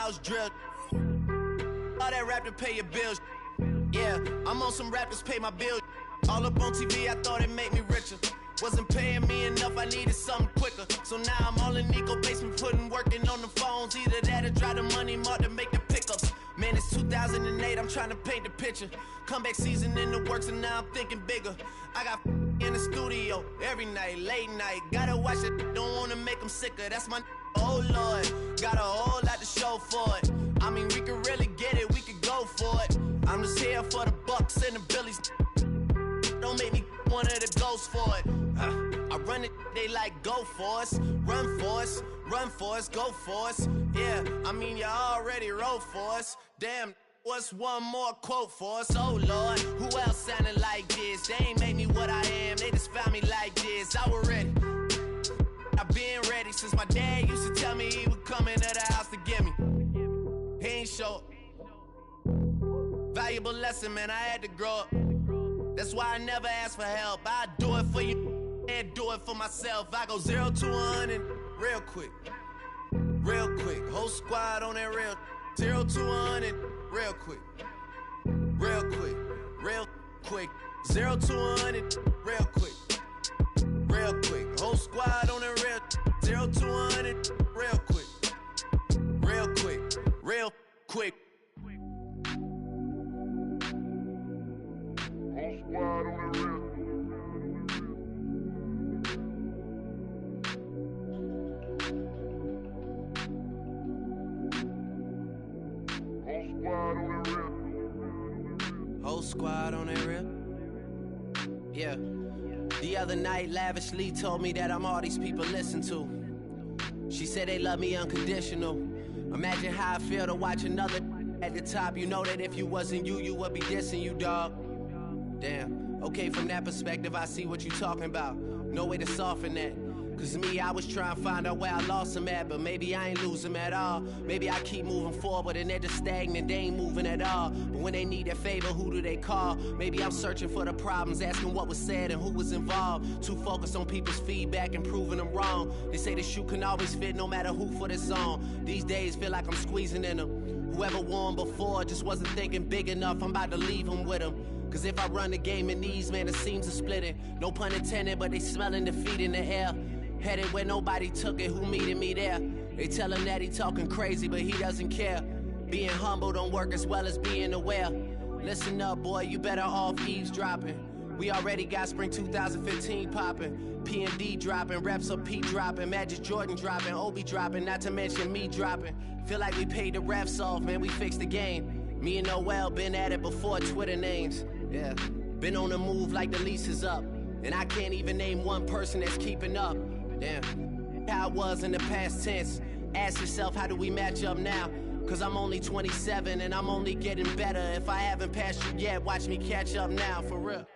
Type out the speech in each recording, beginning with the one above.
house drilled. All that rap to pay your bills. Yeah, I'm on some rappers pay my bills. All up on TV, I thought it made me richer. Wasn't paying me enough, I needed something quicker. So now I'm all in Nico basement, working on the phones. Either that or try the money mark to make the pickups. Man, it's 2008, I'm trying to paint the picture. Comeback season in the works and now I'm thinking bigger. I got in the studio every night, late night. Gotta watch it, don't wanna make them sicker. That's my oh Lord, got a whole lot to show for it. I mean, we could really get it, we could go for it. I'm just here for the bucks and the billies. Don't make me one of the ghosts for it. I run it, they like go for us, run for us, run for us, go for us. Yeah, I mean you already wrote for us. Damn, what's one more quote for us? Oh Lord, who else sounded like this? They ain't made me what I am, they just found me like this. I was ready, I've been ready since my dad used to tell me he would come into the house to get me. He ain't show up. Valuable lesson, man, I had to grow up. That's why I never ask for help. I do it for you and do it for myself. I go 0 to 100 real quick. Real quick. Whole squad on that real. 0 to 100 real quick. Real quick. Real quick. 0 to 100 real quick. Real quick. Whole squad on that real. 0 to 100 real quick. Real quick. Real quick. Whole squad on the real. Whole squad on that real. Yeah. The other night, Lavishly told me that I'm all these people listen to. She said they love me unconditional. Imagine how I feel to watch another at the top. You know that if you wasn't you, you would be dissing you, dog. Damn, okay, from that perspective, I see what you talking about. No way to soften that. Cause me, I was trying to find out where I lost him at, but maybe I ain't lose him at all. Maybe I keep moving forward and they're just stagnant, they ain't moving at all. But when they need a favor, who do they call? Maybe I'm searching for the problems, asking what was said and who was involved. Too focused on people's feedback and proving them wrong. They say the shoe can always fit no matter who for the song. These days feel like I'm squeezing in them. Whoever won before just wasn't thinking big enough, I'm about to leave them with them. Cause if I run the game in these, man, the seams are splitting. No pun intended, but they smelling defeat in the air. Headed where nobody took it, who meeting me there? They tell him that he talking crazy, but he doesn't care. Being humble don't work as well as being aware. Listen up, boy, you better off eavesdropping. We already got spring 2015 popping. P&D dropping, reps of P dropping, Magic Jordan dropping, Obi dropping, not to mention me dropping. Feel like we paid the refs off, man, we fixed the game. Me and Noel been at it before Twitter names. Yeah, been on the move like the lease is up. And I can't even name one person that's keeping up. Damn, how it was in the past tense. Ask yourself, how do we match up now? Cause I'm only 27 and I'm only getting better. If I haven't passed you yet, watch me catch up now, for real.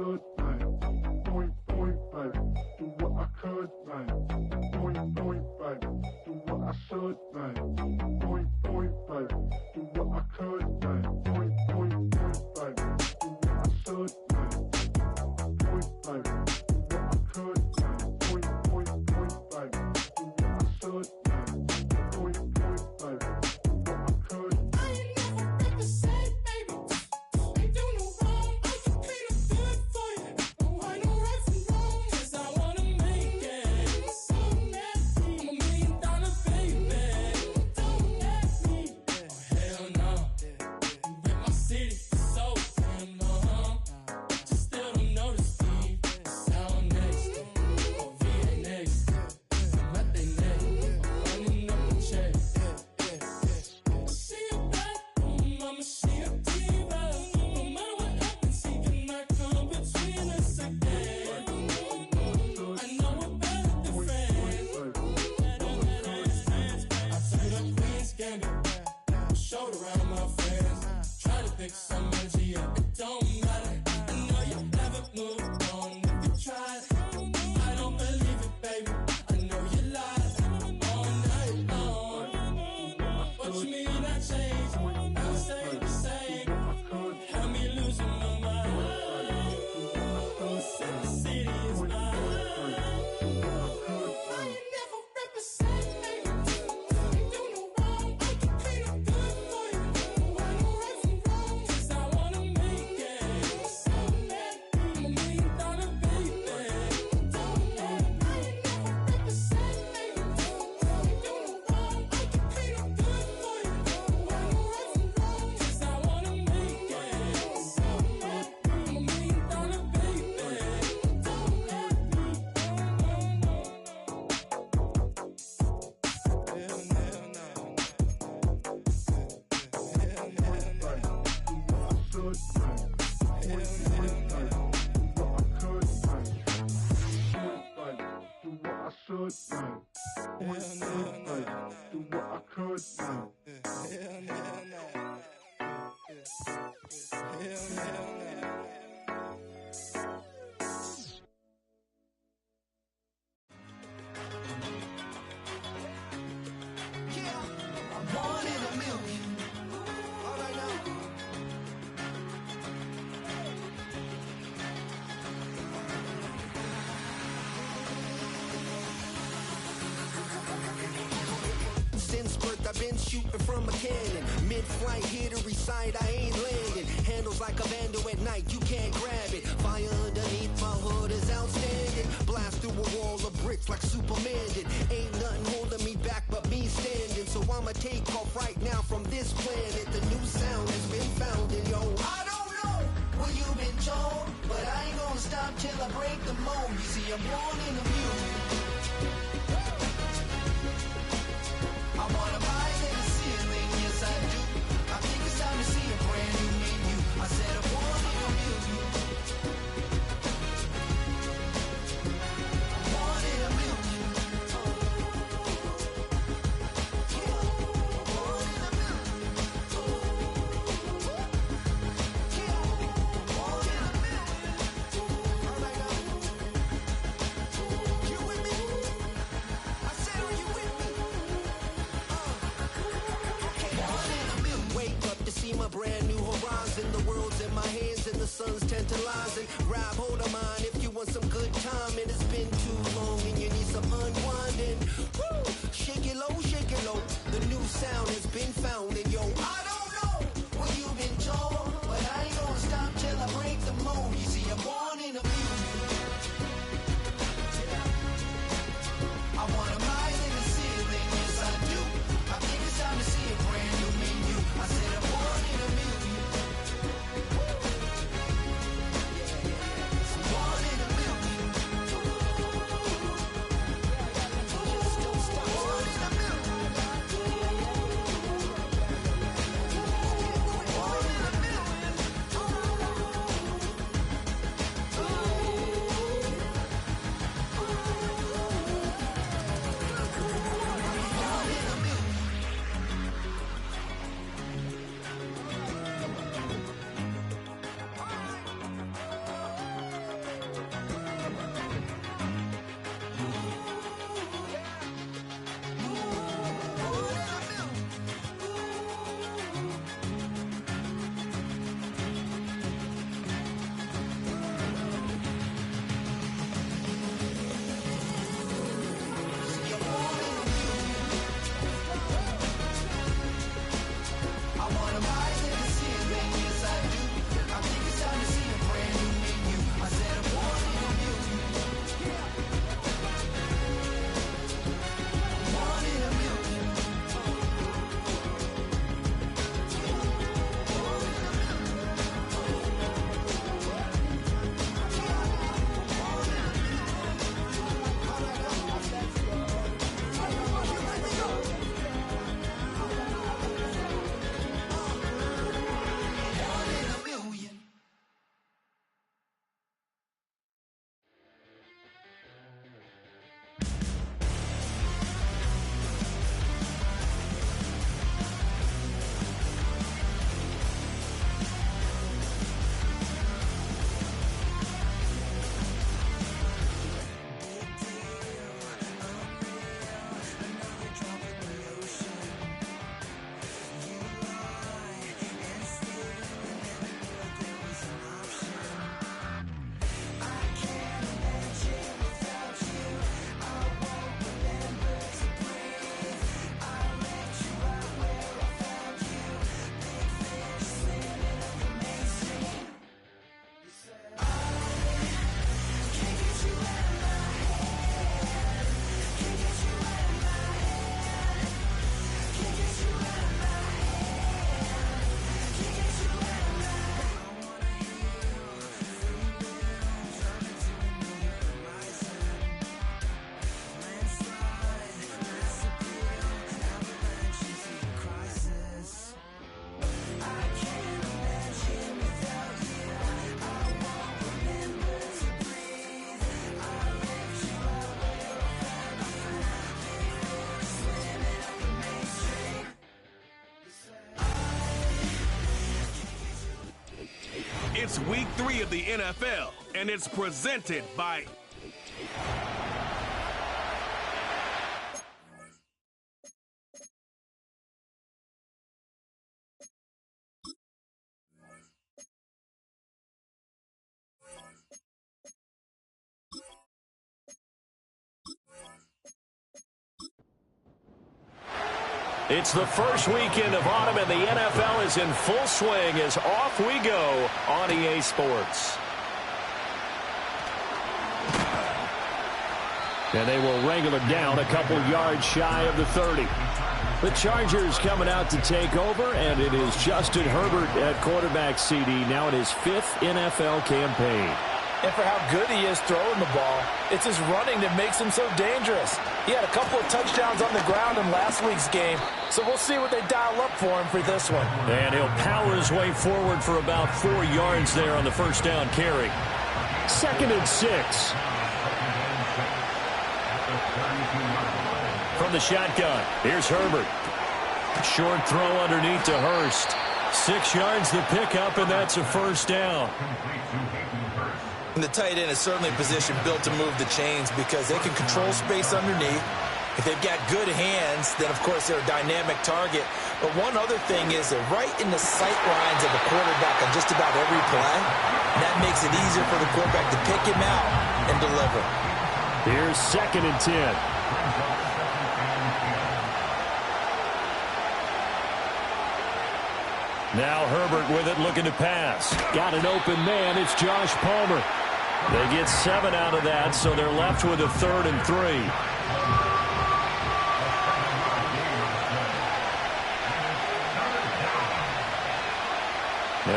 should, man. Point, baby. Do what I could, man. Point, baby. Do what I should, man. Point, baby. Do what I could, man. Point, baby. Do what I should, man. Point, baby. Do what I could, man. Point, baby. Do what I should, man. Point, baby. Do what I could. I ain't never represent, baby. Ain't do no wrong. I can clean up good for you. Oh, I know right from wrong. 'Cause I wanna make it. So nasty. I'm $1 million baby. Don't ask me. Oh, hell no. You rip my city so damn long. But you still don't notice me. Sound next. Oh, VA next. I'm at they neck. I'm running up the check. See you back, mama, see a diva. No matter what happens, he cannot come between us again. I know we're better than friends. I turned up Queen's Gambit. Showed around my friends. Try to pick some energy up, it don't matter. I know you never moved on if you tried. I don't believe it, baby. I know you lied all night long. What you mean I changed? I stay the same. Had me losing my mind. The city is mine. I ain't never represent, baby. Ain't do no wrong. I can clean up good for you. Oh, I know right from wrong. 'Cause I wanna make it. So mad. I'm $1 million baby. Don't let me. I ain't never represent, baby. Ain't do no wrong. I can clean up good for you. Oh, I know right from wrong. 'Cause I wanna make it. So mad. I'm $1 million baby. Don't let me. One in a million. All right now. Since birth, I've been shooting from a cannon. Mid-flight, here to recite, I ain't landing. Handles like a vandal at night, you can't grab it. Fire underneath my hood is outstanding. Blast through a wall of bricks like Superman did. Ain't nothing holding me back but me standing. So I'ma take off right now from this planet. The new sound has been found in yo. I don't know what you've been told, but I ain't gonna stop till I break the mold. You see, I'm born in the music. I wanna rise in the ceiling, yes I do. I think it's time to see a brand new menu. I said I'm born in a million. I'm born in a million. Yeah, I'm born in a million. Yeah, I'm born in a million. All right now. You with me? I said, are you with me? Wake up to see my brand new horizon. The world's in my hands and the sun's tantalizing. Grab hold of mine if you want some good time. And it's been too long and you need some unwinding. Woo! Shake it low, shake it low. The new sound has been found and yo, I don't know what you've been told, but I ain't gonna stop till I break the mold. You see, I'm born in a million. I wanna rise in the ceiling, yes I do. I think it's time to see a brand new menu. I said I'm born in a million. I'm born in a million. It's week 3 of the NFL, and it's presented by... It's the first weekend of autumn, and the NFL is in full swing as off we go on EA Sports. And they will wrangle it down a couple yards shy of the 30. The Chargers coming out to take over, and it is Justin Herbert at quarterback CD, now in his 5th NFL campaign. And for how good he is throwing the ball, it's his running that makes him so dangerous. He had a couple of touchdowns on the ground in last week's game, so we'll see what they dial up for him for this one. And he'll power his way forward for about 4 yards there on the first down carry. 2nd and 6. From the shotgun, here's Herbert. Short throw underneath to Hurst. 6 yards the pickup, and that's a first down. And the tight end is certainly a position built to move the chains because they can control space underneath. If they've got good hands, then, of course, they're a dynamic target. But one other thing is they're right in the sight lines of the quarterback on just about every play. And that makes it easier for the quarterback to pick him out and deliver. Here's 2nd and 10. Now Herbert with it, looking to pass. Got an open man. It's Josh Palmer. They get 7 out of that, so they're left with a 3rd and 3.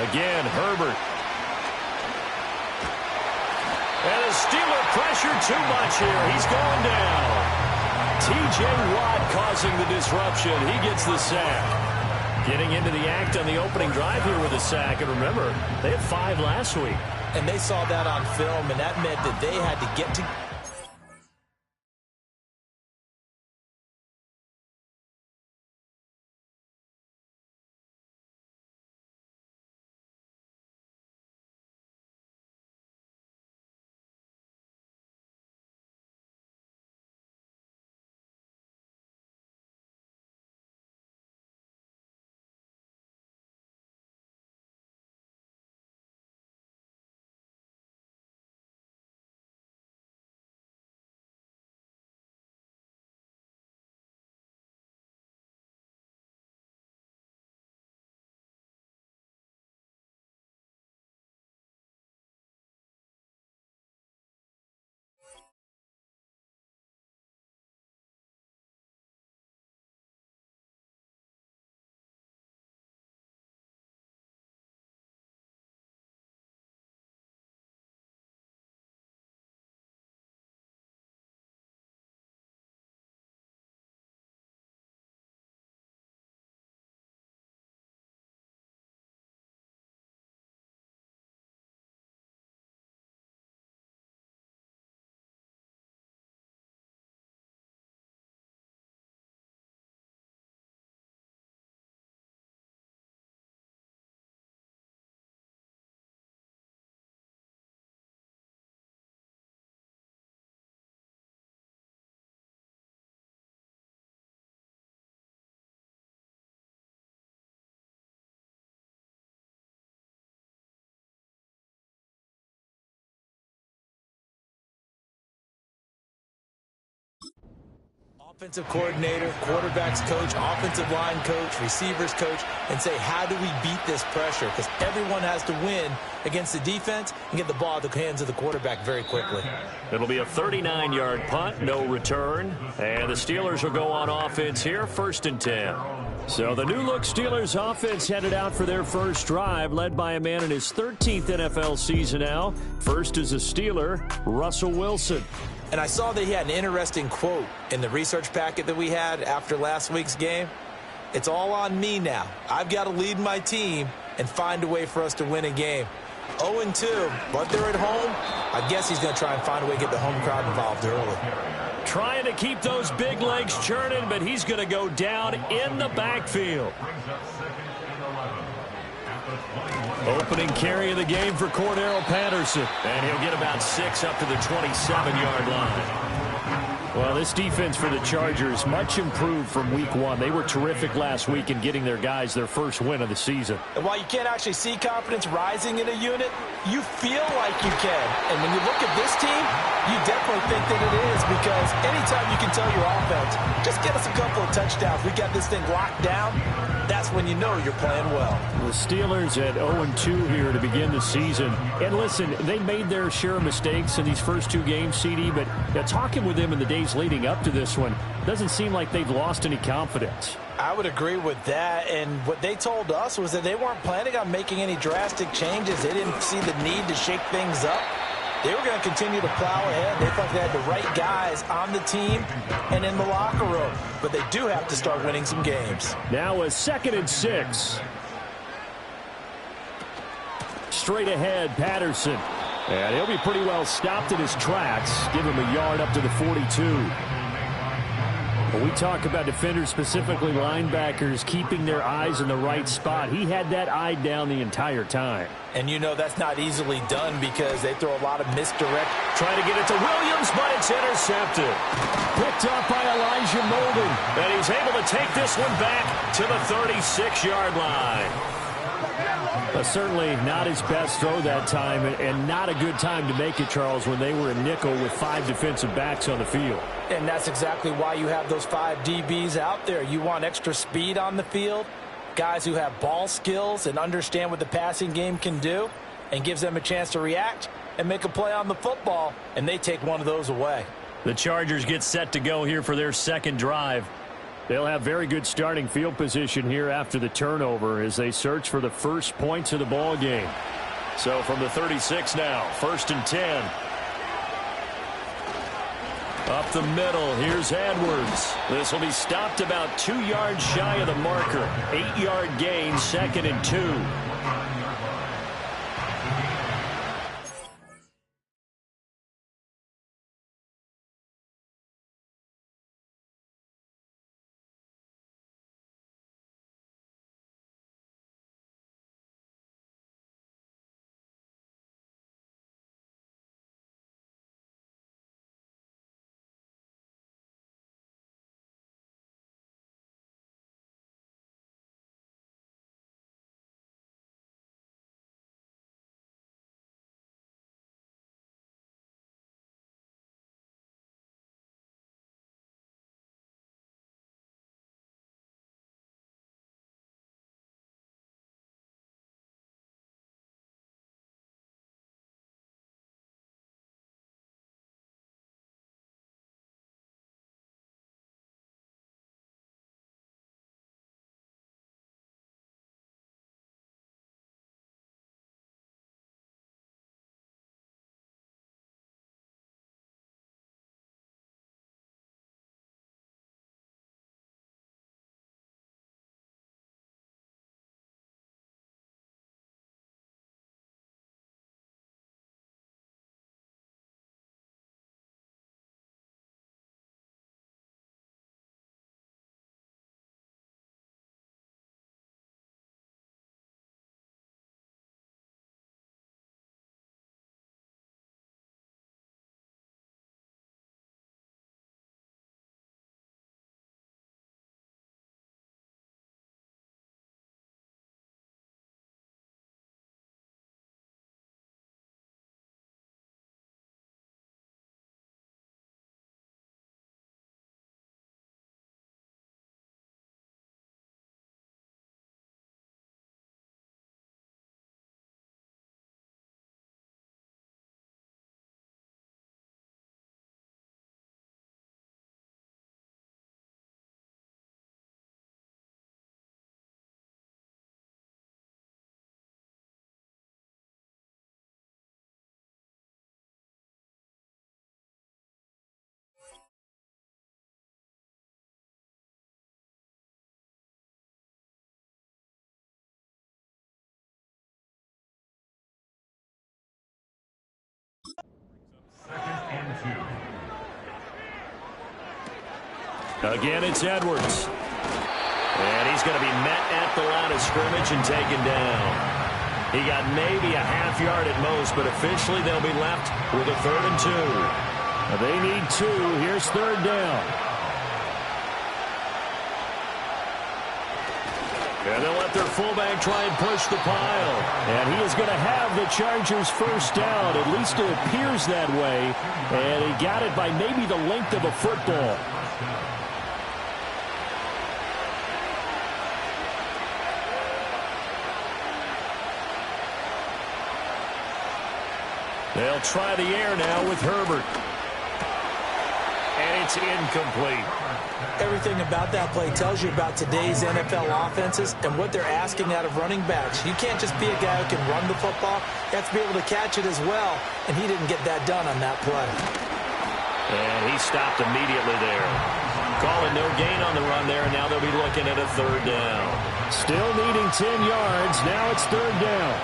Again, Herbert. And the Steeler pressure too much here. He's going down. T.J. Watt causing the disruption. He gets the sack. Getting into the act on the opening drive here with a sack. And remember, they had 5 last week. And they saw that on film, and that meant that they had to get to... Offensive coordinator, quarterbacks coach, offensive line coach, receivers coach, and say, how do we beat this pressure? Because everyone has to win against the defense and get the ball at the hands of the quarterback very quickly. It'll be a 39-yard punt, no return. And the Steelers will go on offense here, 1st and 10. So the new-look Steelers offense headed out for their first drive, led by a man in his 13th NFL season now. First is a Steeler, Russell Wilson. And I saw that he had an interesting quote in the research packet that we had after last week's game. It's all on me now. I've got to lead my team and find a way for us to win a game. 0-2, but they're at home. I guess he's going to try and find a way to get the home crowd involved early. Trying to keep those big legs churning, but he's going to go down in the backfield. Opening carry of the game for Cordero Patterson. And he'll get about 6 up to the 27-yard line. Well, this defense for the Chargers, much improved from week 1. They were terrific last week in getting their guys their first win of the season. And while you can't actually see confidence rising in a unit, you feel like you can. And when you look at this team, you definitely think that it is, because anytime you can tell your offense, just get us a couple of touchdowns, we got this thing locked down, that's when you know you're playing well. The Steelers at 0-2 here to begin the season. And listen, they made their share of mistakes in these first 2 games, CD, but talking with them in the days leading up to this one, doesn't seem like they've lost any confidence. I would agree with that, and what they told us was that they weren't planning on making any drastic changes. They didn't see the need to shake things up. They were going to continue to plow ahead. They thought they had the right guys on the team and in the locker room, but they do have to start winning some games. Now a 2nd and 6. Straight ahead, Patterson. And he'll be pretty well stopped in his tracks. Give him a yard up to the 42. When we talk about defenders, specifically linebackers, keeping their eyes in the right spot, he had that eye down the entire time. And you know that's not easily done because they throw a lot of misdirect. Trying to get it to Williams, but it's intercepted. Picked up by Elijah Molden. And he's able to take this one back to the 36-yard line. Certainly not his best throw that time, and not a good time to make it, Charles, when they were in nickel with 5 defensive backs on the field. And that's exactly why you have those 5 DBs out there. You want extra speed on the field, guys who have ball skills and understand what the passing game can do, and gives them a chance to react and make a play on the football, and they take one of those away. The Chargers get set to go here for their 2nd drive. They'll have very good starting field position here after the turnover as they search for the first points of the ball game. So from the 36 now, 1st and 10. Up the middle, here's Edwards. This will be stopped about 2 yards shy of the marker. 8-yard gain, 2nd and 2. Again, it's Edwards. And he's going to be met at the line of scrimmage and taken down. He got maybe a half yard at most, but officially they'll be left with a 3rd and 2. They need 2. Here's 3rd down. And they'll let their fullback try and push the pile. And he is going to have the Chargers first down. At least it appears that way. And he got it by maybe the length of a football. They'll try the air now with Herbert. And it's incomplete. Everything about that play tells you about today's NFL offenses and what they're asking out of running backs. You can't just be a guy who can run the football. You have to be able to catch it as well, and he didn't get that done on that play. And he stopped immediately there. Calling no gain on the run there, and now they'll be looking at a 3rd down. Still needing 10 yards. Now it's 3rd down.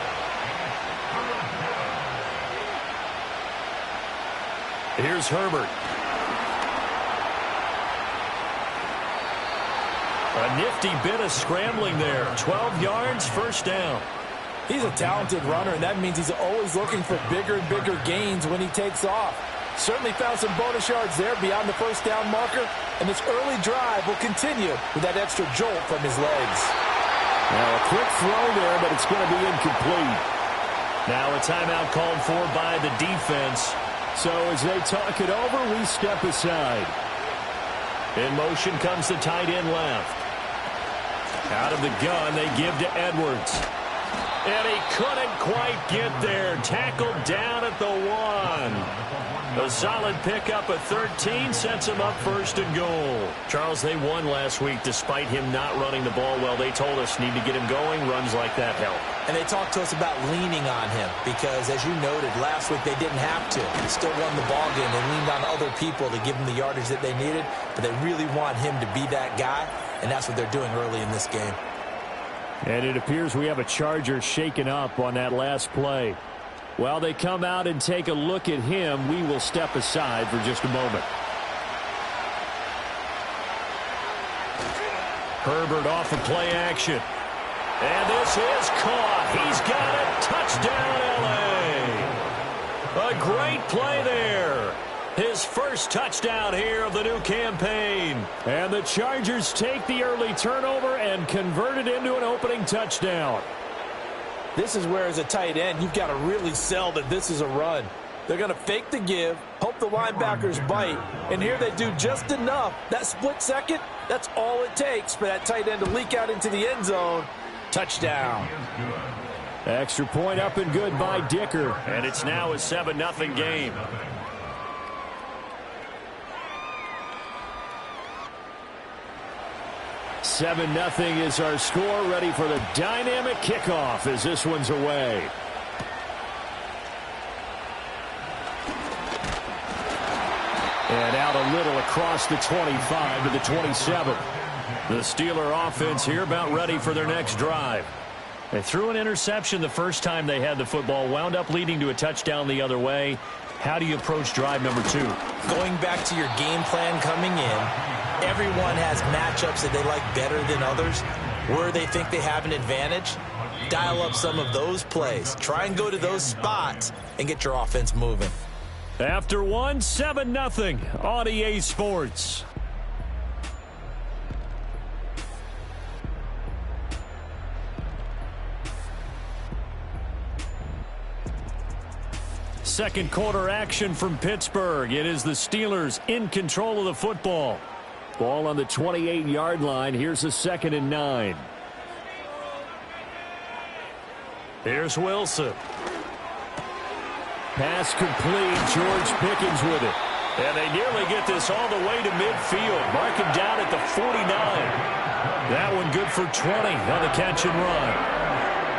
Here's Herbert. A nifty bit of scrambling there. 12 yards, 1st down. He's a talented runner, and that means he's always looking for bigger and bigger gains when he takes off. Certainly found some bonus yards there beyond the 1st down marker, and this early drive will continue with that extra jolt from his legs. Now a quick throw there, but it's going to be incomplete. Now a timeout called for by the defense. So as they talk it over, we step aside. In motion comes the tight end left. Out of the gun, they give to Edwards. And he couldn't quite get there. Tackled down at the 1. A solid pickup at 13 sets him up 1st and goal. Charles, they won last week despite him not running the ball well. They told us need to get him going. Runs like that help. And they talked to us about leaning on him because, as you noted, last week they didn't have to. They still won the ball game. They leaned on other people to give them the yardage that they needed, but they really want him to be that guy, and that's what they're doing early in this game. And it appears we have a Charger shaken up on that last play. While they come out and take a look at him, we will step aside for just a moment. Herbert off of play action. And this is caught. He's got it. Touchdown, L.A. A great play there. His first touchdown here of the new campaign. And the Chargers take the early turnover and convert it into an opening touchdown. This is where, as a tight end, you've got to really sell that this is a run. They're going to fake the give, hope the linebackers bite, and here they do just enough. That split second, that's all it takes for that tight end to leak out into the end zone. Touchdown. Extra point up and good by Dicker. And it's now a 7-0 game. Seven 0 is our score. Ready for the dynamic kickoff as this one's away. And out a little across the 25 to the 27. The Steeler offense here about ready for their next drive. They threw an interception the first time they had the football, wound up leading to a touchdown the other way. How do you approach drive number 2? Going back to your game plan coming in, everyone has matchups that they like better than others. Where they think they have an advantage, dial up some of those plays. Try and go to those spots and get your offense moving. After one, 7-0 on EA Sports. Second quarter action from Pittsburgh. It is the Steelers in control of the football. Ball on the 28-yard line. Here's a 2nd and 9. Here's Wilson. Pass complete. George Pickens with it. And they nearly get this all the way to midfield. Mark him down at the 49. That one good for 20 on the catch and run.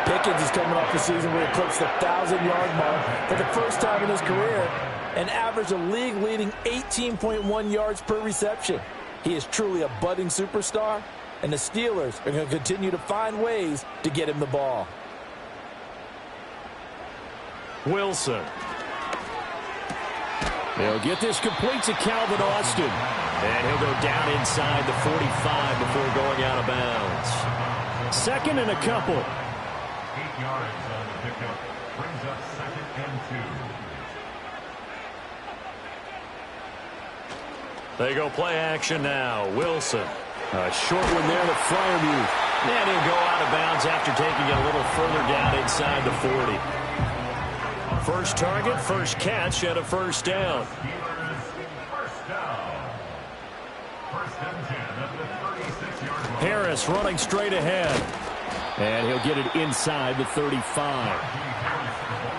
Pickens is coming off the season where he eclipsed the 1,000-yard mark for the first time in his career and averaged a league-leading 18.1 yards per reception. He is truly a budding superstar, and the Steelers are going to continue to find ways to get him the ball. Wilson. They'll get this complete to Calvin Austin. And he'll go down inside the 45 before going out of bounds. 2nd and a couple. 8 yards on the pickup brings up 2nd and 2. They go play action now. Wilson. A short one there to Freiermuth. And he'll go out of bounds after taking it a little further down inside the 40. First target, first catch, and a first down. First down. 1st and 10 at the 36-yard line. Harris running straight ahead. And he'll get it inside the 35.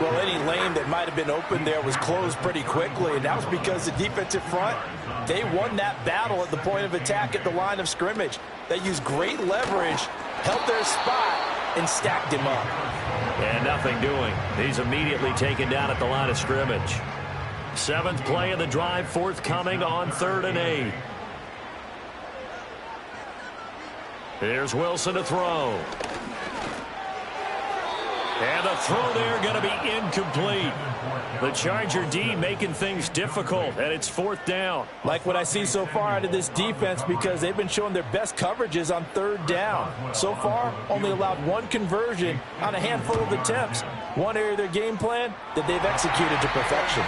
Well, any lane that might have been open there was closed pretty quickly, and that was because the defensive front, they won that battle at the point of attack at the line of scrimmage. They used great leverage, held their spot, and stacked him up. And nothing doing. He's immediately taken down at the line of scrimmage. 7th play of the drive, forthcoming on 3rd and 8. Here's Wilson to throw. And the throw there going to be incomplete. The Charger D making things difficult, and it's 4th down. Like what I see so far out of this defense, because they've been showing their best coverages on 3rd down. So far, only allowed 1 conversion on a handful of attempts. One area of their game plan that they've executed to perfection.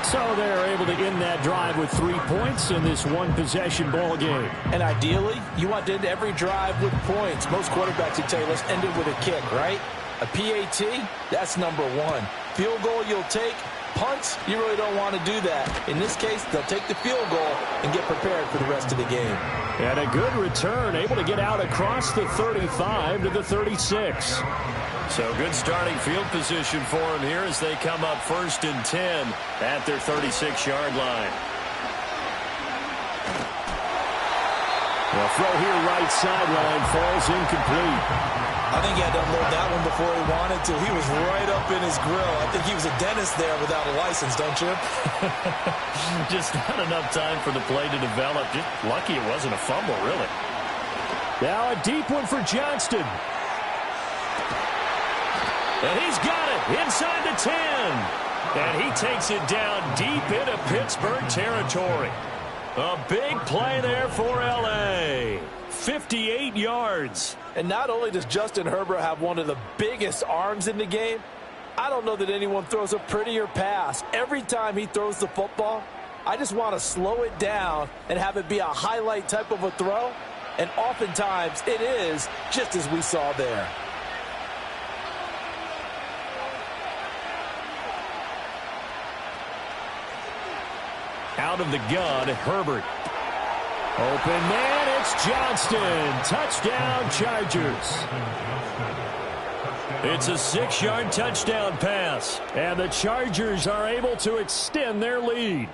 So they're able to end that drive with 3 points in this one-possession ball game. And ideally, you want to end every drive with points. Most quarterbacks would tell you, let's end it with a kick, right? A PAT, that's number 1. Field goal you'll take. Punts, you really don't want to do that. In this case, they'll take the field goal and get prepared for the rest of the game. And a good return, able to get out across the 35 to the 36. So good starting field position for them here as they come up 1st and 10 at their 36-yard line. The throw here right sideline falls incomplete. I think he had to unload that one before he wanted to. He was right up in his grill. I think he was a dentist there without a license, don't you? Just not enough time for the play to develop. Just lucky it wasn't a fumble, really. Now a deep one for Johnston. And he's got it inside the 10. And he takes it down deep into Pittsburgh territory. A big play there for L.A. 58 yards. And not only does Justin Herbert have one of the biggest arms in the game, I don't know that anyone throws a prettier pass. Every time he throws the football, I just want to slow it down and have it be a highlight type of a throw. And oftentimes it is, just as we saw there. Out of the gun, Herbert. Open man, it's Johnston. Touchdown, Chargers. It's a 6-yard touchdown pass, and the Chargers are able to extend their lead.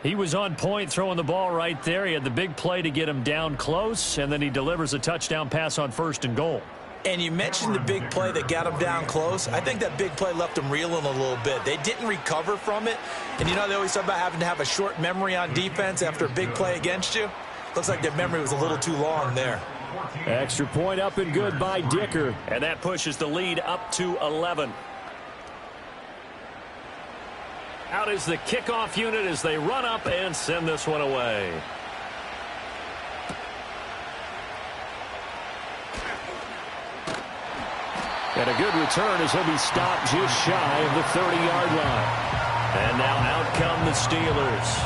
He was on point throwing the ball right there. He had the big play to get him down close, and then he delivers a touchdown pass on 1st and goal. And you mentioned the big play that got him down close. I think that big play left him reeling a little bit. They didn't recover from it. And you know they always talk about having to have a short memory on defense after a big play against you. Looks like their memory was a little too long there. Extra point up and good by Dicker. And that pushes the lead up to 11. Out is the kickoff unit as they run up and send this one away. And a good return as he'll be stopped just shy of the 30-yard line. And now out come the Steelers.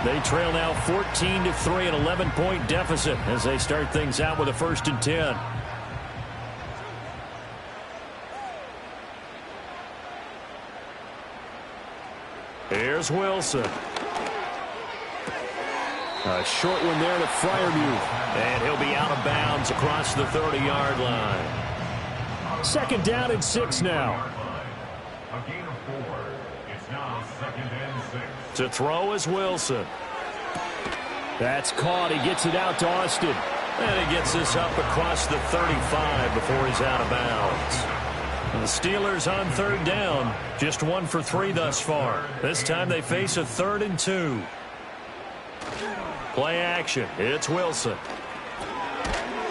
They trail now 14-3, an 11-point deficit as they start things out with a 1st and 10. Here's Wilson. A short one there to Freiermuth. And he'll be out of bounds across the 30-yard line. 2nd down and 6 now. A gain of 4. It's now 2nd and 6. To throw is Wilson. That's caught. He gets it out to Austin. And he gets this up across the 35 before he's out of bounds. And the Steelers on 3rd down. Just 1 for 3 thus far. This time they face a 3rd and 2. Play action. It's Wilson.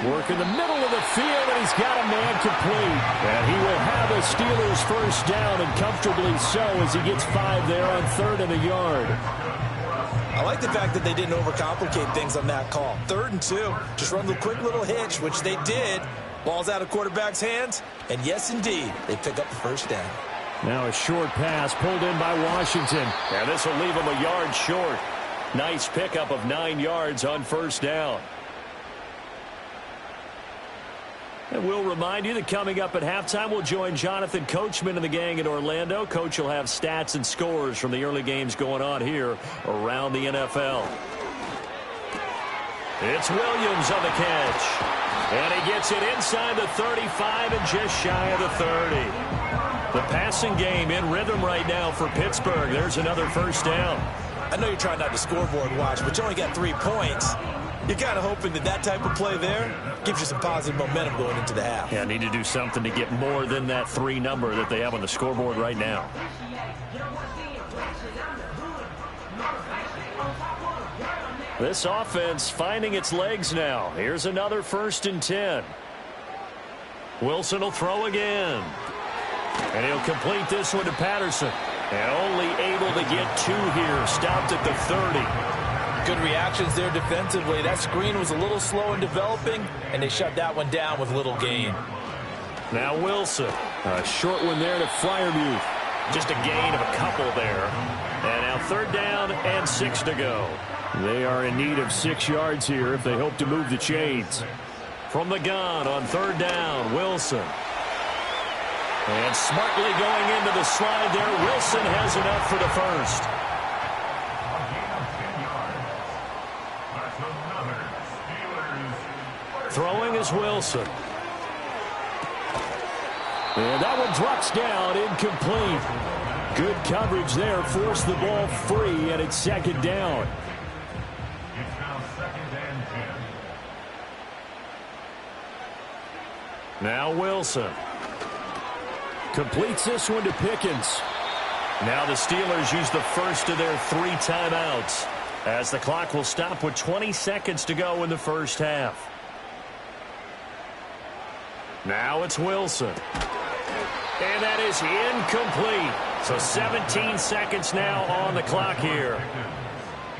Work in the middle of the field, and he's got a man complete. And he will have a Steelers 1st down, and comfortably so as he gets 5 there on 3rd and a yard. I like the fact that they didn't overcomplicate things on that call. 3rd and 2, just run the quick little hitch, which they did, Ball's out of quarterback's hands, and yes, indeed, they pick up the first down. Now a short pass pulled in by Washington. And this will leave them a yard short. Nice pickup of 9 yards on first down. And we'll remind you that coming up at halftime, we'll join Jonathan Coachman and the gang in Orlando. Coach will have stats and scores from the early games going on here around the NFL. It's Williams on the catch. And he gets it inside the 35 and just shy of the 30. The passing game in rhythm right now for Pittsburgh. There's another first down. I know you're trying not to scoreboard watch, but you only got 3 points. You're kind of hoping that that type of play there gives you some positive momentum going into the half. Yeah, need to do something to get more than that 3 number that they have on the scoreboard right now. This offense finding its legs now. Here's another 1st and 10. Wilson will throw again. And he'll complete this one to Patterson. And only able to get 2 here. Stopped at the 30. Good reactions there defensively. That screen was a little slow in developing, and they shut that one down with little gain. Now Wilson. A short one there to Freiermuth. Just a gain of a couple there. And now 3rd down and 6 to go. They are in need of 6 yards here if they hope to move the chains. From the gun on 3rd down, Wilson. And smartly going into the slide there, Wilson has enough for the first. Throwing is Wilson. And that one drops down, incomplete. Good coverage there, forced the ball free, and it's 2nd down. It's now 2nd and 10. Now Wilson. Completes this one to Pickens. Now the Steelers use the first of their 3 timeouts as the clock will stop with 20 seconds to go in the first half. Now it's Wilson. And that is incomplete. So 17 seconds now on the clock here.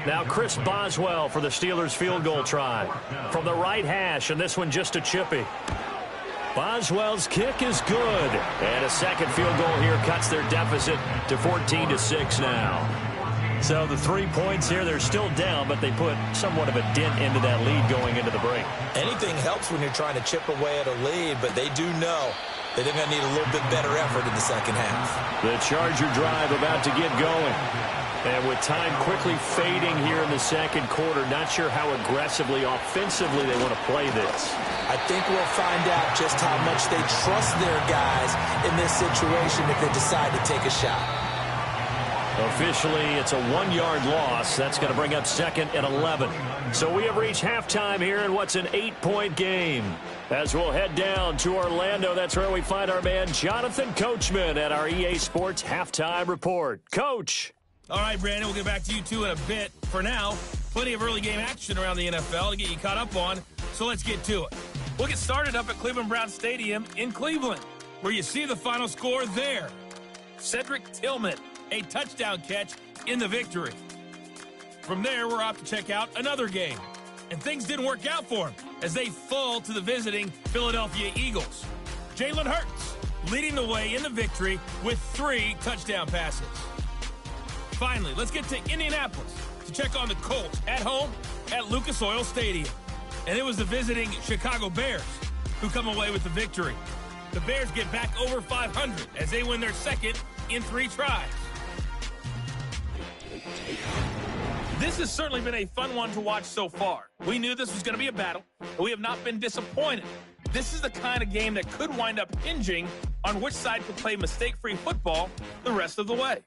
Now Chris Boswell for the Steelers field goal try. From the right hash, and this one just a chippy. Boswell's kick is good. And a second field goal here cuts their deficit to 14-6 now. So the 3 points here, they're still down, but they put somewhat of a dent into that lead going into the break. Anything helps when you're trying to chip away at a lead, but they do know that they're going to need a little bit better effort in the second half. The Charger drive about to get going. And with time quickly fading here in the second quarter, not sure how aggressively, offensively they want to play this. I think we'll find out just how much they trust their guys in this situation if they decide to take a shot. Officially, it's a 1-yard loss. That's going to bring up 2nd and 11. So we have reached halftime here in what's an 8-point game. As we'll head down to Orlando, that's where we find our man Jonathan Coachman at our EA Sports Halftime Report. Coach. All right, Brandon, we'll get back to you two in a bit. For now, plenty of early game action around the NFL to get you caught up on, so let's get to it. We'll get started up at Cleveland Browns Stadium in Cleveland, where you see the final score there. Cedric Tillman, a touchdown catch in the victory. From there, we're off to check out another game. And things didn't work out for him as they fall to the visiting Philadelphia Eagles. Jalen Hurts leading the way in the victory with 3 touchdown passes. Finally, let's get to Indianapolis to check on the Colts at home at Lucas Oil Stadium. And it was the visiting Chicago Bears who come away with the victory. The Bears get back over 500 as they win their 2nd in 3 tries. This has certainly been a fun one to watch so far. We knew this was going to be a battle, and we have not been disappointed. This is the kind of game that could wind up hinging on which side could play mistake-free football the rest of the way.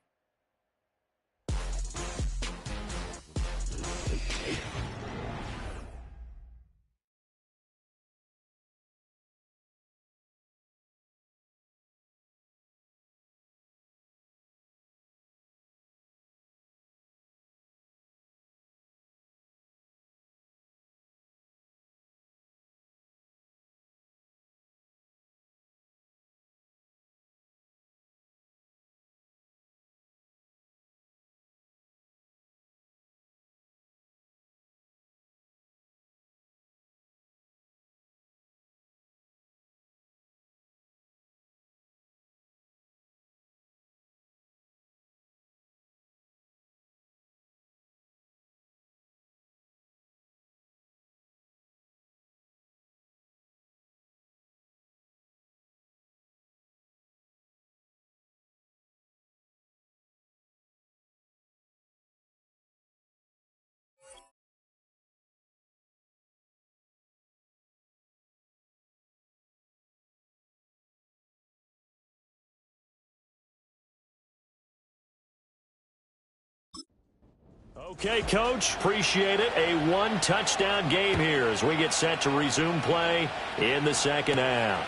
Okay, Coach, appreciate it. A one-touchdown game here as we get set to resume play in the second half.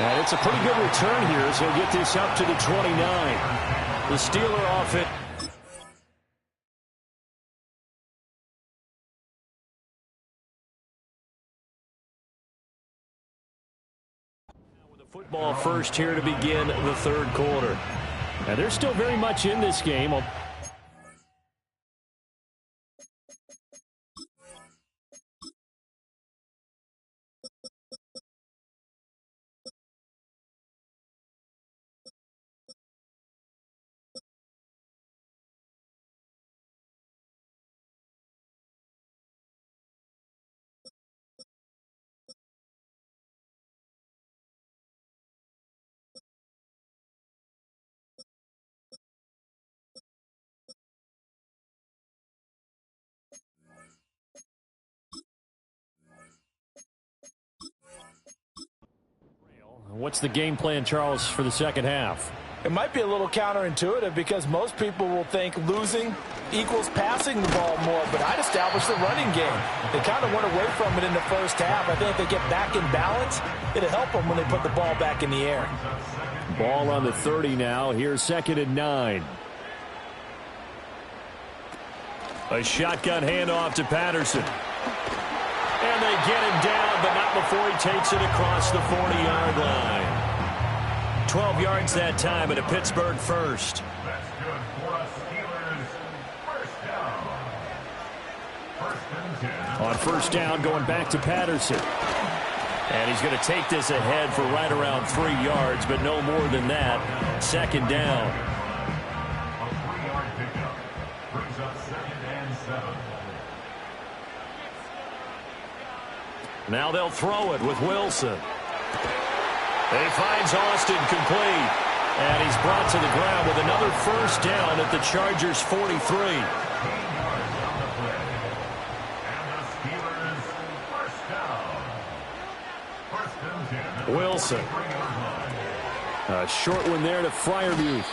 And it's a pretty good return here as he'll get this up to the 29. The Steeler offense. With the football first here to begin the third quarter. And they're still very much in this game. What's the game plan, Charles, for the second half? It might be a little counterintuitive because most people will think losing equals passing the ball more, but I'd establish the running game. They kind of went away from it in the first half. I think if they get back in balance, it'll help them when they put the ball back in the air. Ball on the 30 now. Here's 2nd and 9. A shotgun handoff to Patterson. And they get him down, but not before he takes it across the 40-yard line. 12 yards that time and a Pittsburgh first. That's good for us Steelers. First down. 1st and 10. On first down, going back to Patterson. And he's going to take this ahead for right around 3 yards, but no more than that. 2nd down. A 3-yard pickup brings up 2nd and 7. Now they'll throw it with Wilson. He finds Austin complete. And he's brought to the ground with another first down at the Chargers' 43. 10 yards on the play. And the Steelers first down. 1st and 10. Wilson. 3-yard line. A short one there to Freiermuth.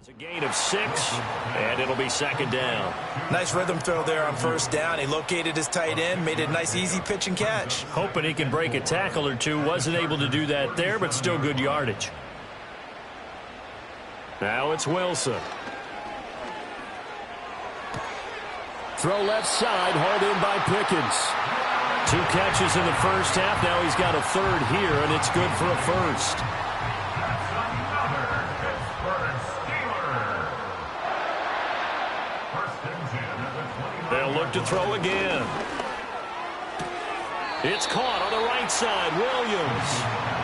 It's a gain of 6, and it'll be second down. Nice rhythm throw there on first down. He located his tight end, made it a nice, easy pitch and catch. Hoping he can break a tackle or two. Wasn't able to do that there, but still good yardage. Now it's Wilson. Throw left side, hauled in by Pickens. 2 catches in the first half. Now he's got a third here, and it's good for a first. They'll look to throw again. It's caught on the right side, Williams.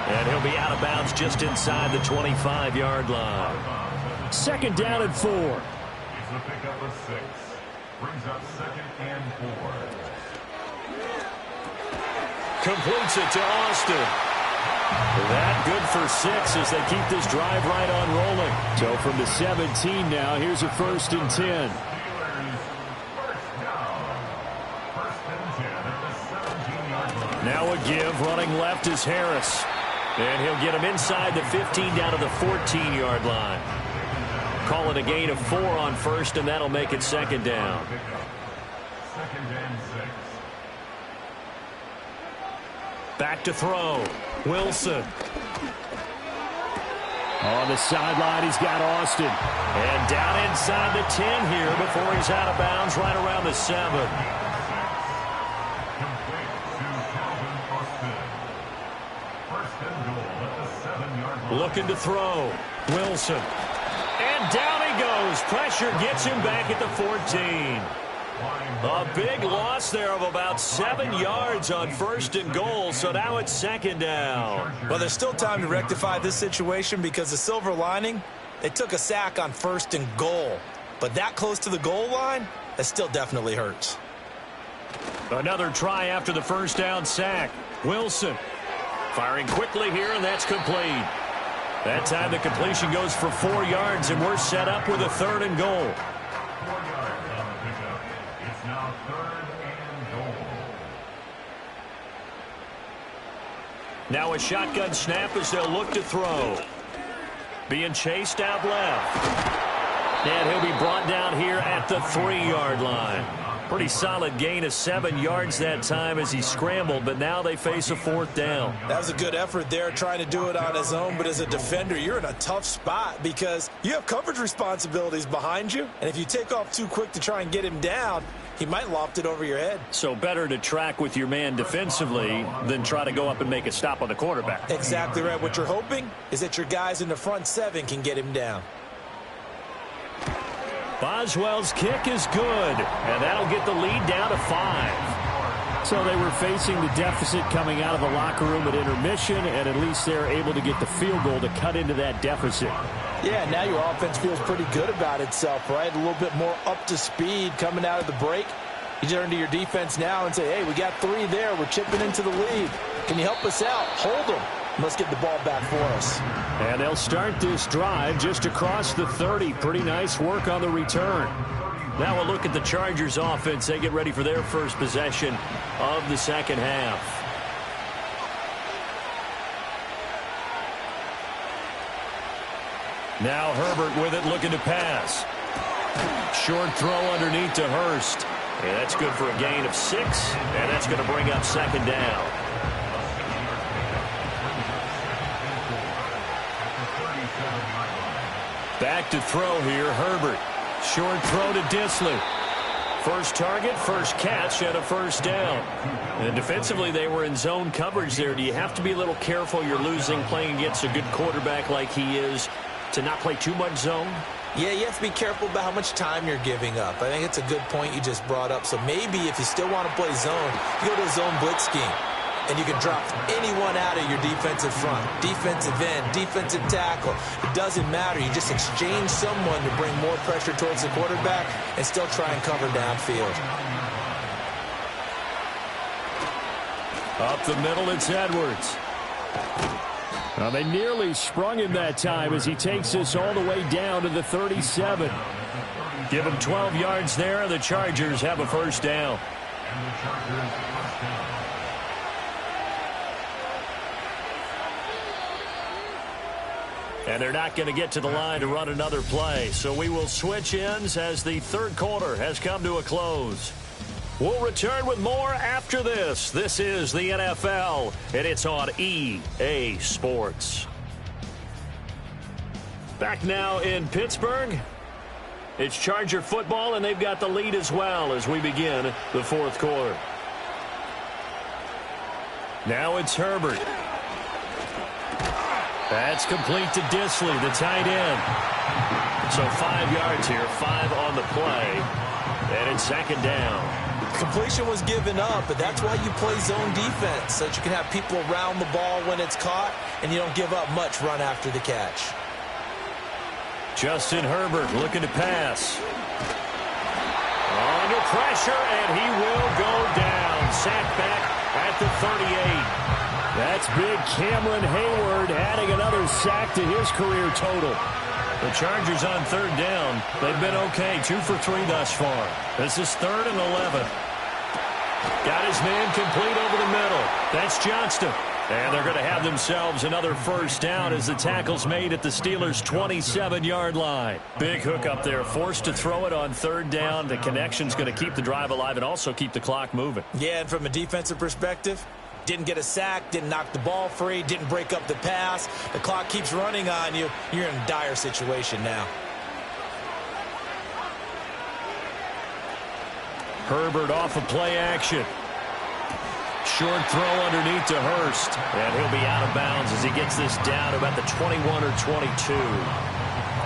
And he'll be out of bounds just inside the 25-yard line. Second down and 4. It's a pickup of 6. Brings up second and 4. Completes it to Austin. That good for 6 as they keep this drive right on rolling. So from the 17 now, here's a first and 10. Now a give, running left is Harris. And he'll get him inside the 15 down to the 14-yard line. Call it a gain of 4 on first, and that'll make it second down. Second and 6. Back to throw. Wilson. On the sideline, he's got Austin. And down inside the 10 here before he's out of bounds right around the 7. Looking to throw. Wilson. And down he goes. Pressure gets him back at the 14. A big loss there of about 7 yards on first and goal, so now it's second down. Well, there's still time to rectify this situation because the silver lining, they took a sack on first and goal. But that close to the goal line, that still definitely hurts. Another try after the first down sack. Wilson firing quickly here, and that's complete. That time the completion goes for 4 yards, and we're set up with a third and goal. 4 yards on the pickup. It's now third and goal. Now a shotgun snap as they'll look to throw. Being chased out left. And he'll be brought down here at the 3-yard line. Pretty solid gain of 7 yards that time as he scrambled, but now they face a 4th down. That was a good effort there trying to do it on his own, but as a defender, you're in a tough spot because you have coverage responsibilities behind you, and if you take off too quick to try and get him down, he might loft it over your head. So better to track with your man defensively than try to go up and make a stop on the quarterback. Exactly right. What you're hoping is that your guys in the front 7 can get him down. Boswell's kick is good, and that'll get the lead down to 5. So they were facing the deficit coming out of the locker room at intermission, and at least they're able to get the field goal to cut into that deficit. Yeah, now your offense feels pretty good about itself, right? A little bit more up to speed coming out of the break. You turn to your defense now and say, hey, we got 3 there. We're chipping into the lead. Can you help us out? Hold them. Let's get the ball back for us. And they'll start this drive just across the 30. Pretty nice work on the return. Now a look at the Chargers offense. They get ready for their first possession of the second half. Now Herbert with it, looking to pass. Short throw underneath to Hurst. And that's good for a gain of 6, and that's going to bring up second down. Back to throw here, Herbert. Short throw to Dissly. First target, first catch, and a first down. And defensively, they were in zone coverage there. Do you have to be a little careful? You're losing, playing against a good quarterback like he is, to not play too much zone? Yeah, you have to be careful about how much time you're giving up. I think it's a good point you just brought up. So maybe if you still want to play zone, you go to a zone blitz scheme. And you can drop anyone out of your defensive front. Defensive end, defensive tackle. It doesn't matter. You just exchange someone to bring more pressure towards the quarterback and still try and cover downfield. Up the middle, it's Edwards. Well, they nearly sprung him that time as he takes this all the way down to the 37. Give him 12 yards there, and the Chargers have a first down. And the Chargers first down. And they're not going to get to the line to run another play. So we will switch ends as the third quarter has come to a close. We'll return with more after this. This is the NFL, and it's on EA Sports. Back now in Pittsburgh. It's Charger football, and they've got the lead as well as we begin the fourth quarter. Now it's Herbert. That's complete to Disley, the tight end. So 5 yards here, 5 on the play, and it's second down. Completion was given up, but that's why you play zone defense, so that you can have people around the ball when it's caught, and you don't give up much run after the catch. Justin Herbert looking to pass. Under pressure, and he will go down. Sacked back at the 38. That's big Cameron Hayward adding another sack to his career total. The Chargers on third down. They've been okay, 2 for 3 thus far. This is 3rd and 11. Got his man complete over the middle. That's Johnston. And they're going to have themselves another first down as the tackle's made at the Steelers' 27-yard line. Big hook up there, forced to throw it on third down. The connection's going to keep the drive alive and also keep the clock moving. Yeah, and from a defensive perspective, didn't get a sack, didn't knock the ball free, didn't break up the pass. The clock keeps running on you. You're in a dire situation now. Herbert off of play action. Short throw underneath to Hurst. And he'll be out of bounds as he gets this down about the 21 or 22.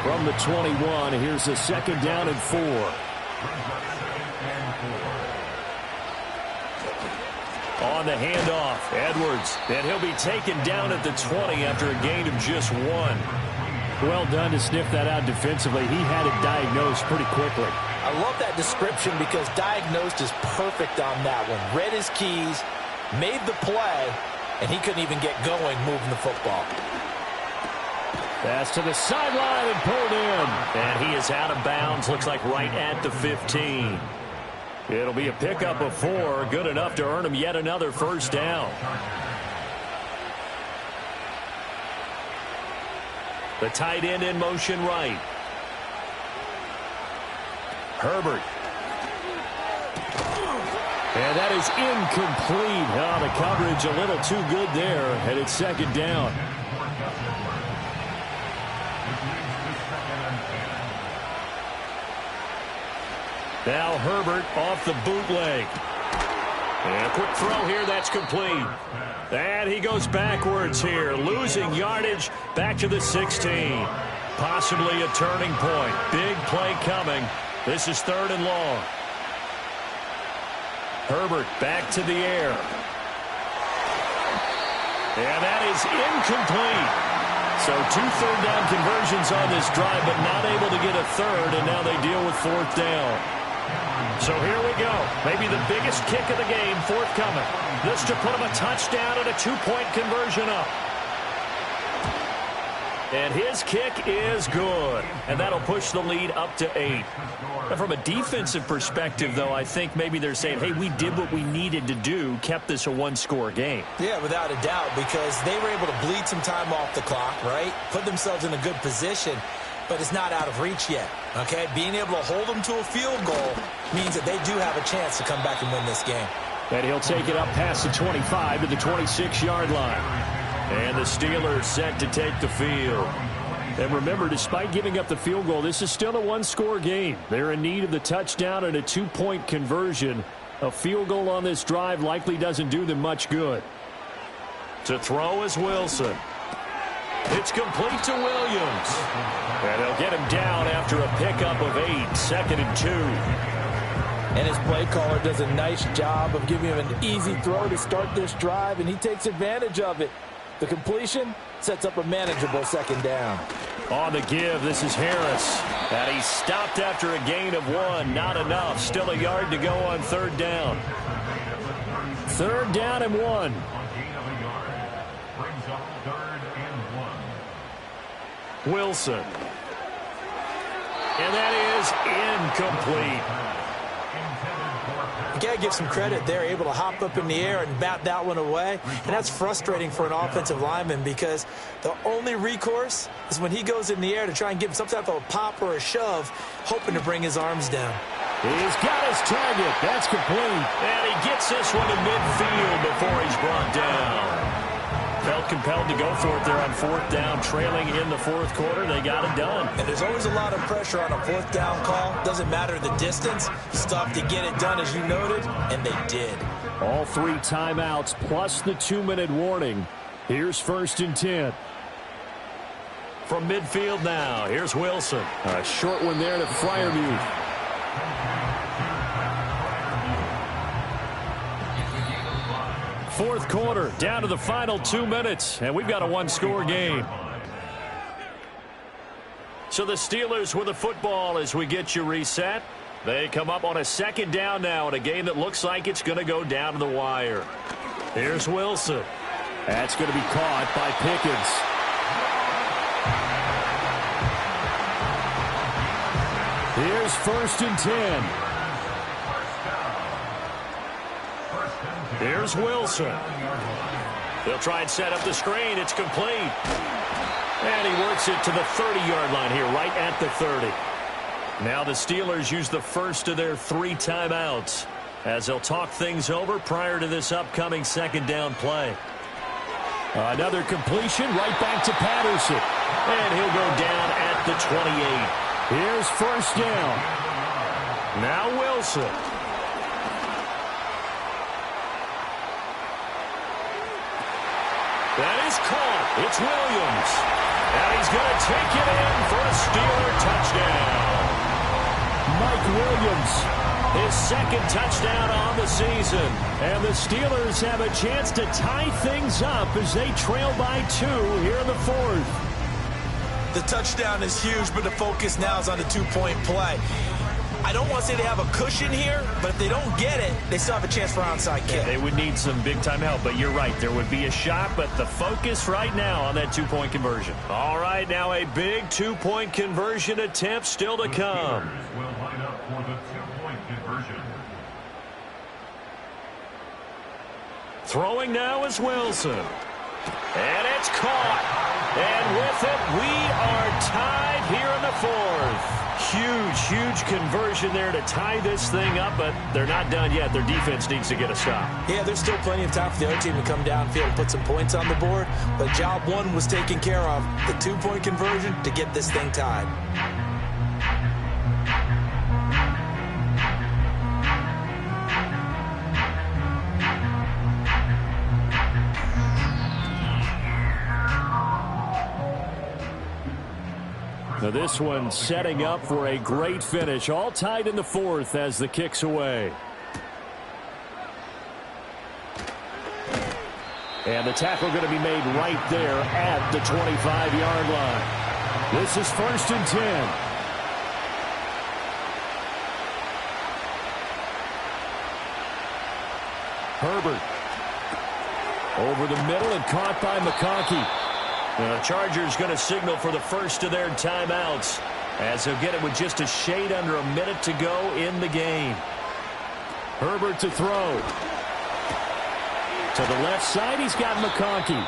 From the 21, here's a second down and 4. On the handoff, Edwards. And he'll be taken down at the 20 after a gain of just 1. Well done to sniff that out defensively. He had it diagnosed pretty quickly. I love that description because diagnosed is perfect on that one. Read his keys, made the play, and he couldn't even get going moving the football. Pass to the sideline and pulled in. And he is out of bounds, looks like right at the 15. It'll be a pickup of 4, good enough to earn him yet another first down. The tight end in motion right. Herbert. And that is incomplete. Oh, the coverage a little too good there, and it's second down. Now Herbert off the bootleg. And a quick throw here, that's complete. And he goes backwards here, losing yardage back to the 16. Possibly a turning point. Big play coming. This is 3rd and long. Herbert back to the air. And that is incomplete. So 2 third down conversions on this drive, but not able to get a third, and now they deal with 4th down. So here we go. Maybe the biggest kick of the game forthcoming. This to put him a touchdown and a 2-point conversion up. And his kick is good. And that'll push the lead up to 8. And from a defensive perspective, though, I think maybe they're saying, hey, we did what we needed to do, kept this a 1-score game. Yeah, without a doubt, because they were able to bleed some time off the clock, right? Put themselves in a good position, but it's not out of reach yet, okay? Being able to hold them to a field goal means that they do have a chance to come back and win this game. And he'll take it up past the 25 to the 26-yard line. And the Steelers set to take the field. And remember, despite giving up the field goal, this is still a 1-score game. They're in need of the touchdown and a 2-point conversion. A field goal on this drive likely doesn't do them much good. To throw is Wilson. It's complete to Williams. And they'll get him down after a pickup of 8, 2nd and 2. And his play caller does a nice job of giving him an easy throw to start this drive, and he takes advantage of it. The completion sets up a manageable second down. On the give, this is Harris. And he's stopped after a gain of 1. Not enough. Still a yard to go on 3rd down. 3rd down and 1. Wilson. And that is incomplete. You got to give some credit. They're able to hop up in the air and bat that one away. And that's frustrating for an offensive lineman because the only recourse is when he goes in the air to try and give some type of a pop or a shove, hoping to bring his arms down. He's got his target. That's complete. And he gets this one to midfield before he's brought down. Felt compelled to go for it there on 4th down, trailing in the 4th quarter. They got it done. And there's always a lot of pressure on a 4th down call. Doesn't matter the distance. You still have to get it done, as you noted, and they did. All 3 timeouts plus the 2-minute warning. Here's 1st and 10. From midfield now, here's Wilson. A short one there to Freiermuth. Fourth quarter, down to the final 2 minutes, and we've got a 1-score game. So the Steelers with the football as we get you reset. They come up on a 2nd down now in a game that looks like it's going to go down to the wire. Here's Wilson. That's going to be caught by Pickens. Here's 1st and 10. Here's Wilson. They'll try and set up the screen. It's complete. And he works it to the 30-yard line here, right at the 30. Now the Steelers use the first of their 3 timeouts as they'll talk things over prior to this upcoming 2nd down play. Another completion right back to Patterson. And he'll go down at the 28. Here's 1st down. Now Wilson. That is caught. It's Williams. And he's going to take it in for a Steeler touchdown. Mike Williams, his 2nd touchdown on the season. And the Steelers have a chance to tie things up as they trail by 2 here in the 4th. The touchdown is huge, but the focus now is on the 2-point play. I don't want to say they have a cushion here, but if they don't get it, they still have a chance for onside kick. Yeah, they would need some big-time help, but you're right. There would be a shot, but the focus right now on that 2-point conversion. All right, now a big 2-point conversion attempt still to come. Will line up for the 2-point conversion. Throwing now is Wilson. And it's caught. And with it, we are tied here in the 4th. Huge conversion there to tie this thing up, but they're not done yet. Their defense needs to get a stop. Yeah, there's still plenty of time for the other team to come downfield and put some points on the board, but job 1 was taken care of. The 2-point conversion to get this thing tied. Now this one setting up for a great finish. All tied in the 4th as the kick's away. And the tackle going to be made right there at the 25-yard line. This is 1st and 10. Herbert. Over the middle and caught by McConkey. The Chargers going to signal for the first of their timeouts as they'll get it with just a shade under a minute to go in the game. Herbert to throw. To the left side, he's got McConkey.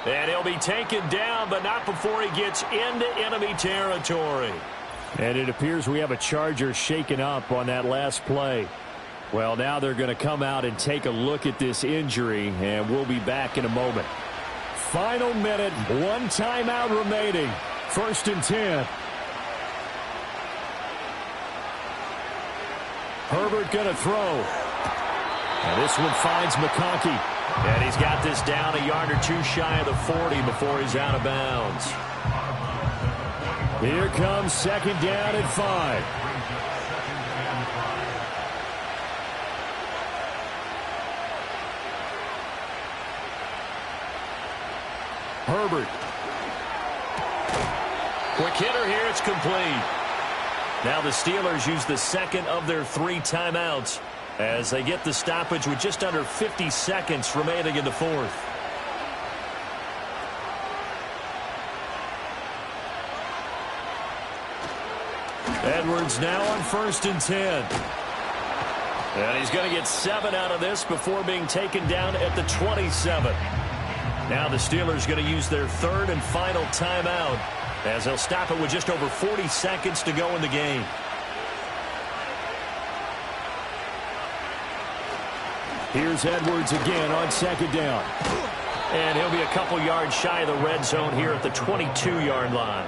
And he'll be taken down, but not before he gets into enemy territory. And it appears we have a Charger shaken up on that last play. Well, now they're going to come out and take a look at this injury, and we'll be back in a moment. Final minute, 1 timeout remaining. 1st and 10. Herbert going to throw. And this one finds McConkey. And he's got this down a yard or 2 shy of the 40 before he's out of bounds. Here comes 2nd down and 5. Herbert. Quick hitter here. It's complete. Now the Steelers use the 2nd of their 3 timeouts as they get the stoppage with just under 50 seconds remaining in the 4th. Edwards now on 1st and 10. And he's going to get 7 out of this before being taken down at the 27. Now the Steelers going to use their third and final timeout as they'll stop it with just over 40 seconds to go in the game. Here's Edwards again on second down. And he'll be a couple yards shy of the red zone here at the 22-yard line.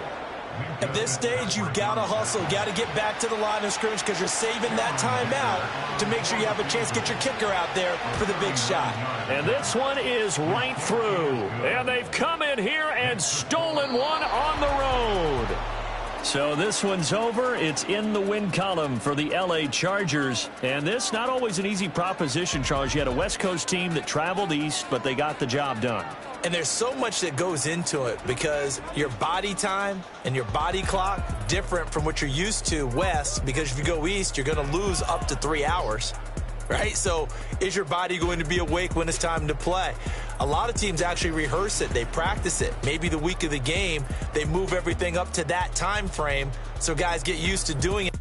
At this stage, you've got to hustle. You've got to get back to the line of scrimmage because you're saving that timeout to make sure you have a chance to get your kicker out there for the big shot. And this one is right through. And they've come in here and stolen one on the road. So this one's over. It's in the win column for the L.A. Chargers. And this, not always an easy proposition, Charles. You had a West Coast team that traveled east, but they got the job done. And there's so much that goes into it because your body time and your body clock different from what you're used to west, because if you go east, you're going to lose up to 3 hours, right? So is your body going to be awake when it's time to play? A lot of teams actually rehearse it. They practice it. Maybe the week of the game, they move everything up to that time frame so guys get used to doing it.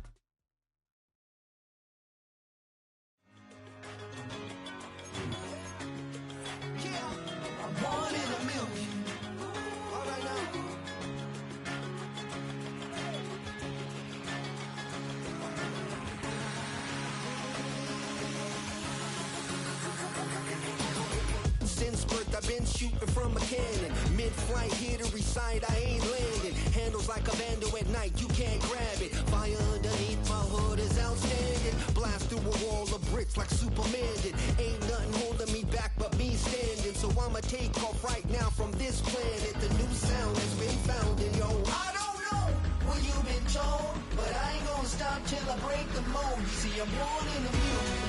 Since birth, I've been shooting from a cannon. Mid-flight, here to recite, I ain't landing. Handles like a vandal at night, you can't grab it. Fire underneath my hood is outstanding. Blast through a wall of bricks like Superman did. Ain't nothing holding me back but me standing. So I'ma take off right now from this planet. The new sound has been found in yo. I don't know what you've been told, but I ain't gonna stop till I break the mold. You see, I'm born in the music.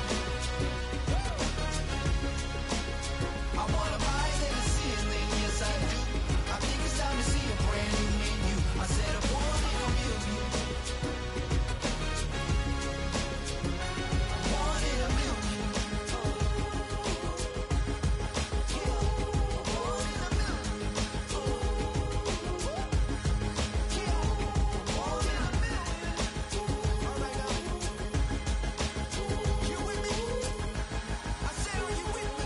I wanna rise in the ceiling, yes I do. I think it's time to see a brand new menu. I said I want it a million. I want it a million. I want it a million. I want it a million. All right now. You with me? I said, are you with me?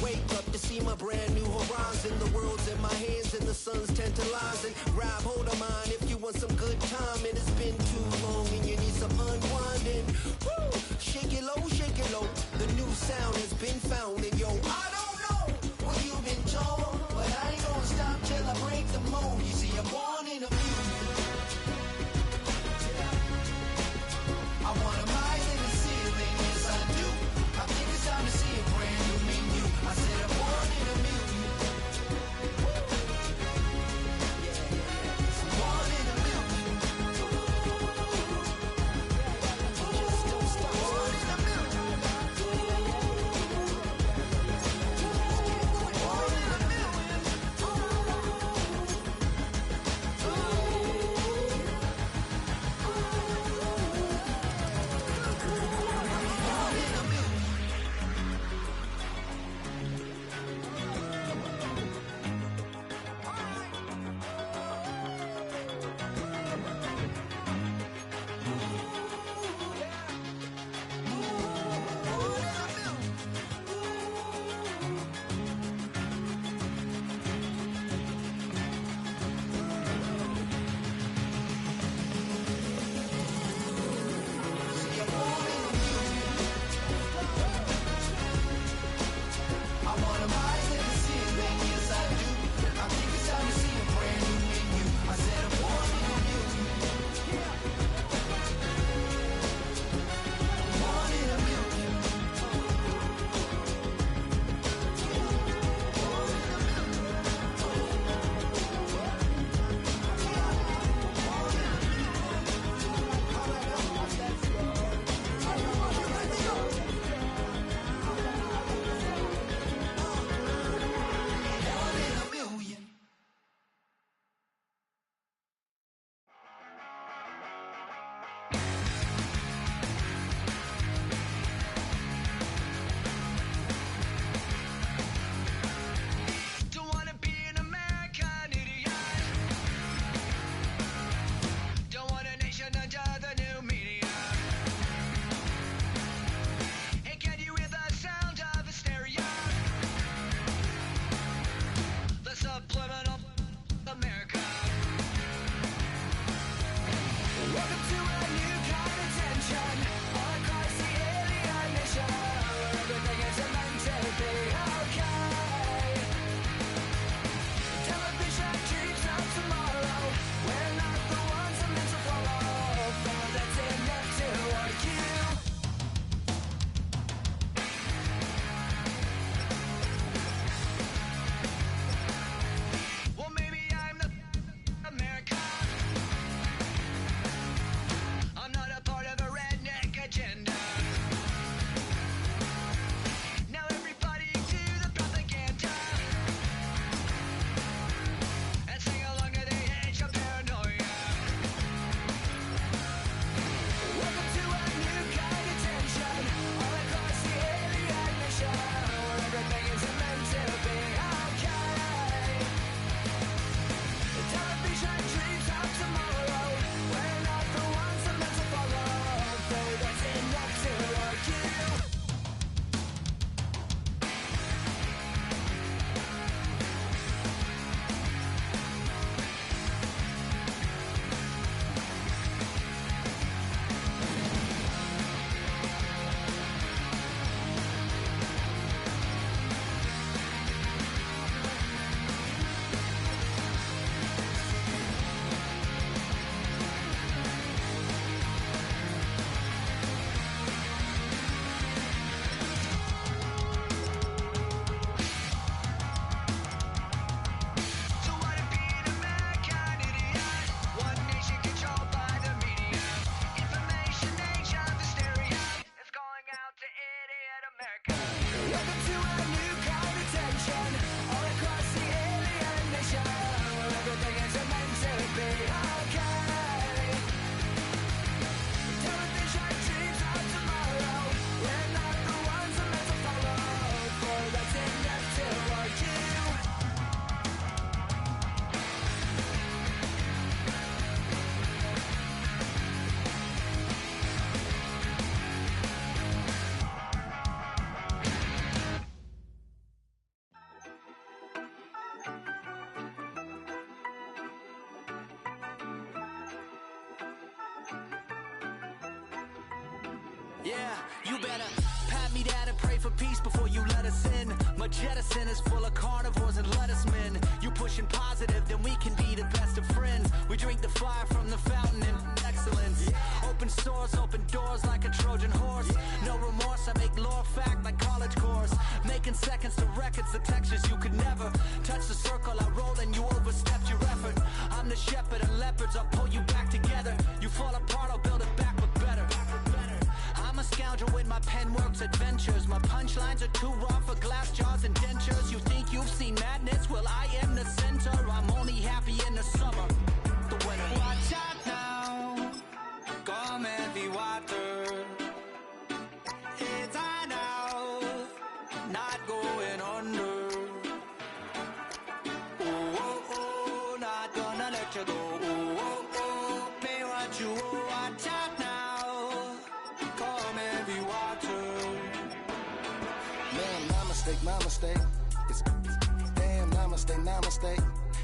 Wake up to see my brand new horizon. The world's in my hands and the sun's tantalizing. Grab hold of mine if you want some good time. And it's been too long and you need some unwinding. Woo! Shake it low, shake it low. The new sound has been found. And yo, I don't know what you've been told, but I ain't gonna stop till I break the mold. You see, I'm born in a music. I wanna rise in the ceiling, yes I do. I think it's time to see a brand new menu. I said I wanted a million. Yeah. Wanted a million. Just don't stop. Wanted a million. Yeah, you better pat me down and pray for peace before you let us in. My jettison is full of carnivores and lettuce men. You pushing positive, then we can be the best of friends. We drink the fire from the fountain in excellence. Open sores, open doors like a Trojan horse. No remorse, I make lore fact like college course. Making seconds to records, the textures you could never touch the circle I roll and you overstepped your effort. I'm the shepherd and leopards, I'll pull you back together. You fall apart, I'll build it back but better. I'm a scoundrel with my pen works adventures. My punchlines are too raw for glass jars and dentures. You think you've seen madness? Well, I am the center. I'm only happy in the summer. The winter. Watch out now. Come heavy water. It's high now. Not going under. Oh, oh, oh. Not gonna let you go. Oh, oh, oh. Pay what you owe. Watch out now. My mistake. It's damn namaste, namaste.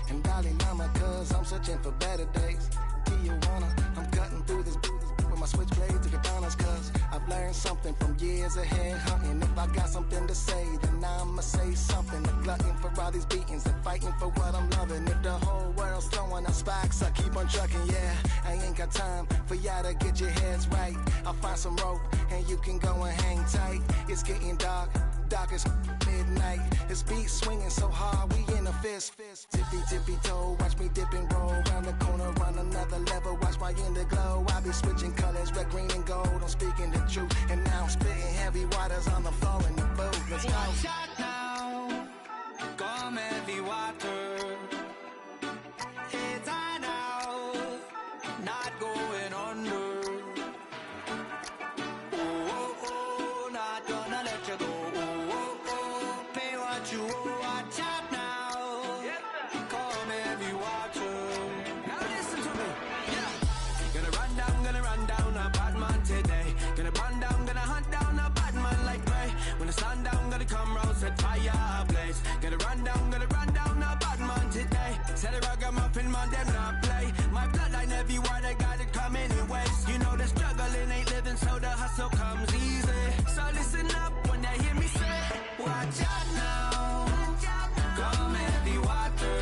And Dalai Lama, cause I'm searching for better days. Tijuana, I'm cutting through this with my switchblade to katanas, cause I've learned something from years of head hunting. If I got something to say, then I'ma say something. A glutton for all these beatings and fighting for what I'm loving. If the whole world's throwing up spikes, I keep on trucking, yeah. I ain't got time for y'all to get your heads right. I'll find some rope and you can go and hang tight. It's getting dark. Dark as midnight. His beat swinging so hard, we in a fist. Tippy, tippy toe, watch me dip and roll. Round the corner, on another level, watch my glow. I be switching colors, red, green, and gold. I'm speaking the truth, and now I'm spitting heavy waters on the floor in the booth. Let's go. Watch out now, come heavy water. It's high now, not going under. Oh, oh, oh, not gonna let you go. You watch out now. Come heavy water. Now listen to me. Yeah. Gonna run down a bad man today. Gonna burn down, gonna hunt down a bad man like Ray. When the sun down, gonna come round, set fire ablaze. Gonna run down a bad man today. Tell the ragamuffin man, them not play. My bloodline everywhere, they got it coming in waves. You know the struggling ain't living, so the hustle comes easy. So listen up when they hear me say, watch out now. Come heavy water.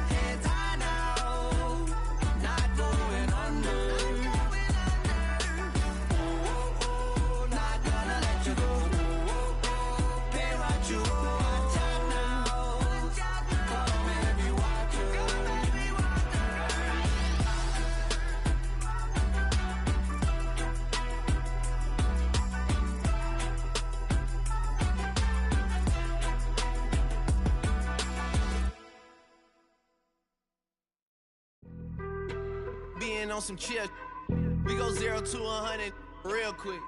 It's high now, not going under. Oh, oh, oh, not gonna let you go. Oh, oh, oh, pay what you owe. Watch out now. Come heavy water. Being on some chill, we go 0 to 100 real quick.